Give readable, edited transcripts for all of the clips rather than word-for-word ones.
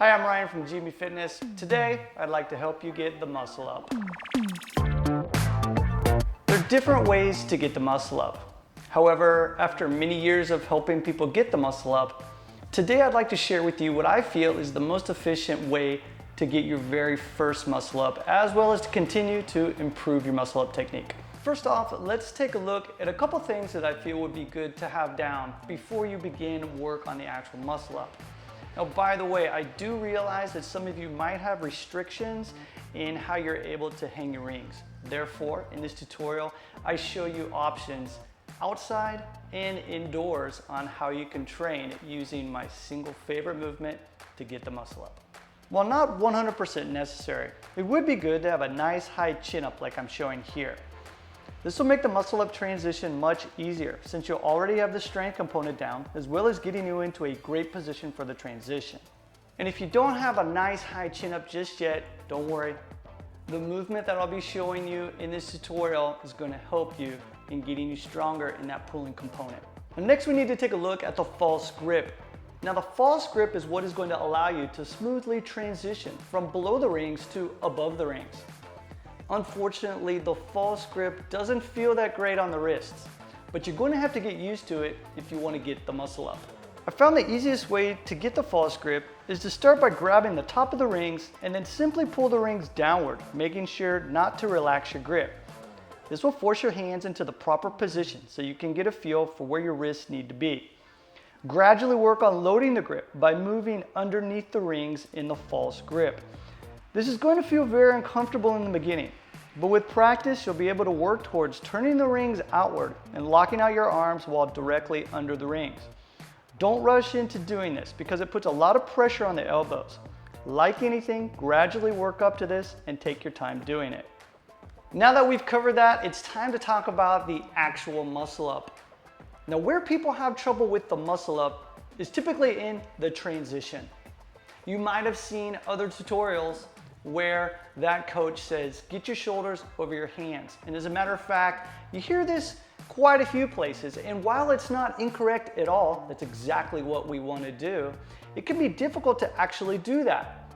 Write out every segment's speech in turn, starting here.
Hi, I'm Ryan from GB Fitness. Today, I'd like to help you get the muscle up. There are different ways to get the muscle up. However, after many years of helping people get the muscle up, today I'd like to share with you what I feel is the most efficient way to get your very first muscle up, as well as to continue to improve your muscle up technique. First off, let's take a look at a couple things that I feel would be good to have down before you begin work on the actual muscle up. Now, by the way, I do realize that some of you might have restrictions in how you're able to hang your rings. Therefore, in this tutorial, I show you options outside and indoors on how you can train using my single favorite movement to get the muscle up. While not 100% necessary, it would be good to have a nice high chin up like I'm showing here. This will make the muscle up transition much easier since you'll already have the strength component down, as well as getting you into a great position for the transition. And if you don't have a nice high chin up just yet, don't worry. The movement that I'll be showing you in this tutorial is going to help you in getting you stronger in that pulling component. And next we need to take a look at the false grip. Now the false grip is what is going to allow you to smoothly transition from below the rings to above the rings. Unfortunately, the false grip doesn't feel that great on the wrists, but you're going to have to get used to it if you want to get the muscle up. I found the easiest way to get the false grip is to start by grabbing the top of the rings and then simply pull the rings downward, making sure not to relax your grip. This will force your hands into the proper position so you can get a feel for where your wrists need to be. Gradually work on loading the grip by moving underneath the rings in the false grip. This is going to feel very uncomfortable in the beginning, but with practice, you'll be able to work towards turning the rings outward and locking out your arms while directly under the rings. Don't rush into doing this because it puts a lot of pressure on the elbows. Like anything, gradually work up to this and take your time doing it. Now that we've covered that, it's time to talk about the actual muscle up. Now, where people have trouble with the muscle up is typically in the transition. You might have seen other tutorials where that coach says, get your shoulders over your hands. And as a matter of fact, you hear this quite a few places. And while it's not incorrect at all, that's exactly what we want to do, it can be difficult to actually do that.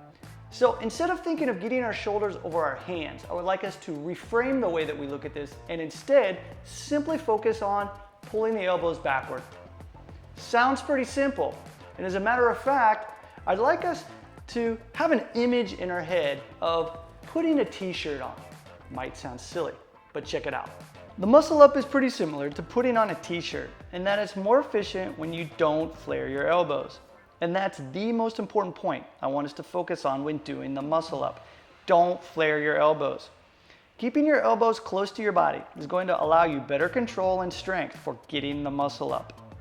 So instead of thinking of getting our shoulders over our hands, I would like us to reframe the way that we look at this and instead simply focus on pulling the elbows backward. Sounds pretty simple. And as a matter of fact, I'd like us to have an image in our head of putting a t-shirt on. Might sound silly, but check it out. The muscle up is pretty similar to putting on a t-shirt, and that it's more efficient when you don't flare your elbows. And that's the most important point I want us to focus on when doing the muscle up. Don't flare your elbows. Keeping your elbows close to your body is going to allow you better control and strength for getting the muscle up.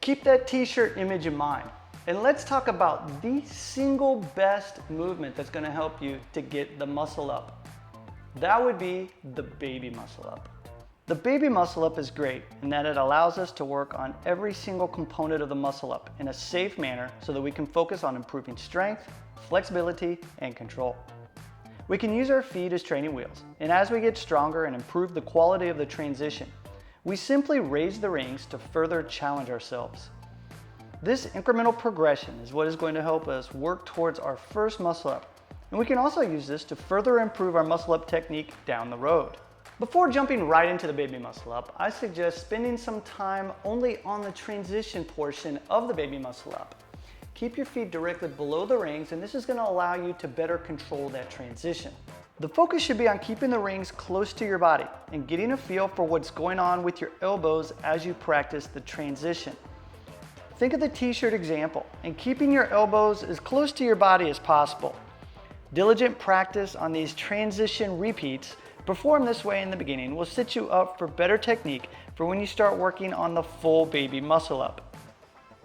Keep that t-shirt image in mind. And let's talk about the single best movement that's going to help you to get the muscle up. That would be the baby muscle up. The baby muscle up is great in that it allows us to work on every single component of the muscle up in a safe manner so that we can focus on improving strength, flexibility, and control. We can use our feet as training wheels, and as we get stronger and improve the quality of the transition, we simply raise the rings to further challenge ourselves. This incremental progression is what is going to help us work towards our first muscle up, and we can also use this to further improve our muscle up technique down the road. Before jumping right into the baby muscle up, I suggest spending some time only on the transition portion of the baby muscle up. Keep your feet directly below the rings, and this is going to allow you to better control that transition. The focus should be on keeping the rings close to your body and getting a feel for what's going on with your elbows as you practice the transition. Think of the t-shirt example and keeping your elbows as close to your body as possible. Diligent practice on these transition repeats performed this way in the beginning will set you up for better technique for when you start working on the full baby muscle up.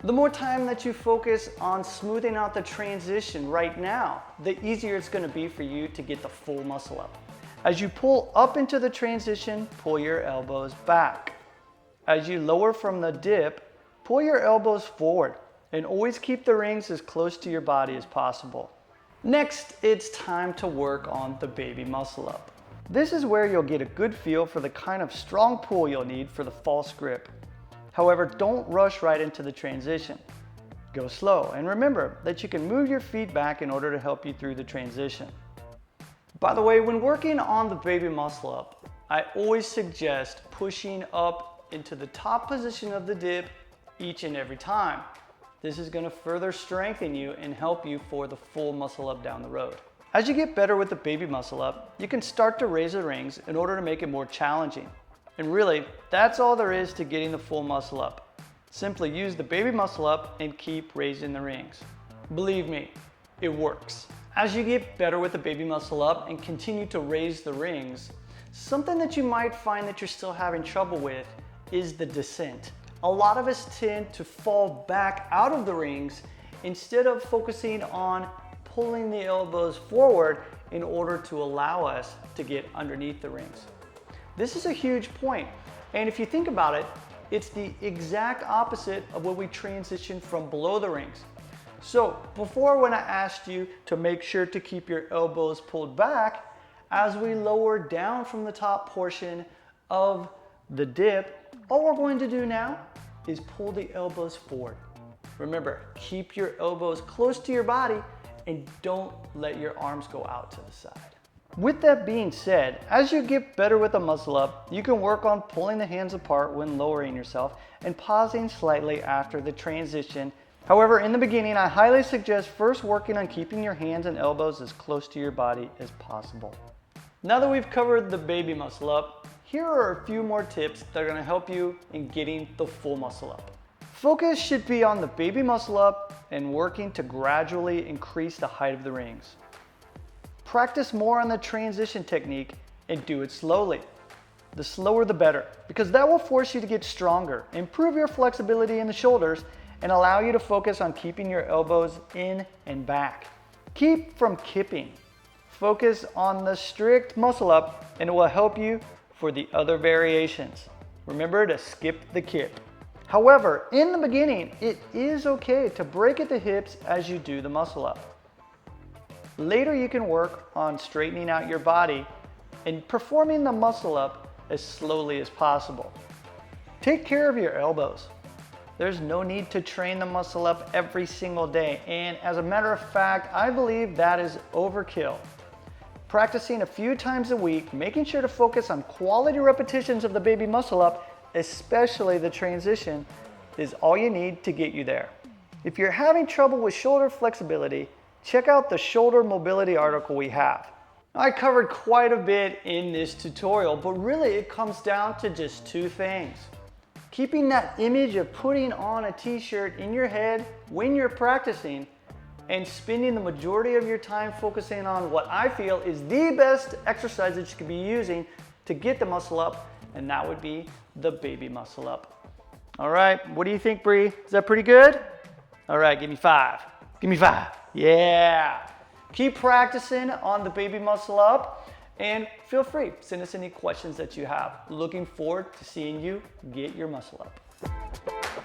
The more time that you focus on smoothing out the transition right now, the easier it's going to be for you to get the full muscle up. As you pull up into the transition, pull your elbows back. As you lower from the dip, pull your elbows forward and always keep the rings as close to your body as possible. Next, it's time to work on the baby muscle up. This is where you'll get a good feel for the kind of strong pull you'll need for the false grip. However, don't rush right into the transition. Go slow, and remember that you can move your feet back in order to help you through the transition. By the way, when working on the baby muscle up, I always suggest pushing up into the top position of the dip each and every time. This is going to further strengthen you and help you for the full muscle up down the road. As you get better with the baby muscle up, you can start to raise the rings in order to make it more challenging. And really, that's all there is to getting the full muscle up. Simply use the baby muscle up and keep raising the rings. Believe me, it works. As you get better with the baby muscle up and continue to raise the rings, something that you might find that you're still having trouble with is the descent. A lot of us tend to fall back out of the rings instead of focusing on pulling the elbows forward in order to allow us to get underneath the rings. This is a huge point, and if you think about it, it's the exact opposite of when we transition from below the rings. So before, when I asked you to make sure to keep your elbows pulled back, as we lower down from the top portion of the dip, all we're going to do now is pull the elbows forward. Remember, keep your elbows close to your body and don't let your arms go out to the side. With that being said, as you get better with the muscle up, you can work on pulling the hands apart when lowering yourself and pausing slightly after the transition. However, in the beginning, I highly suggest first working on keeping your hands and elbows as close to your body as possible. Now that we've covered the baby muscle up, here are a few more tips that are going to help you in getting the full muscle up. Focus should be on the baby muscle up and working to gradually increase the height of the rings. Practice more on the transition technique and do it slowly. The slower the better, because that will force you to get stronger, improve your flexibility in the shoulders, and allow you to focus on keeping your elbows in and back. Keep from kipping. Focus on the strict muscle up and it will help you for the other variations. Remember to skip the kip. However, in the beginning, it is okay to break at the hips as you do the muscle up. Later, you can work on straightening out your body and performing the muscle up as slowly as possible. Take care of your elbows. There's no need to train the muscle up every single day, and as a matter of fact, I believe that is overkill. Practicing a few times a week, making sure to focus on quality repetitions of the baby muscle up, especially the transition, is all you need to get you there. If you're having trouble with shoulder flexibility, check out the shoulder mobility article we have. I covered quite a bit in this tutorial, but really it comes down to just two things. Keeping that image of putting on a t-shirt in your head when you're practicing, and spending the majority of your time focusing on what I feel is the best exercise that you could be using to get the muscle up, and that would be the baby muscle up. All right, what do you think, Bree? Is that pretty good? All right, give me 5. Give me 5. Yeah. Keep practicing on the baby muscle up, and feel free, send us any questions that you have. Looking forward to seeing you get your muscle up.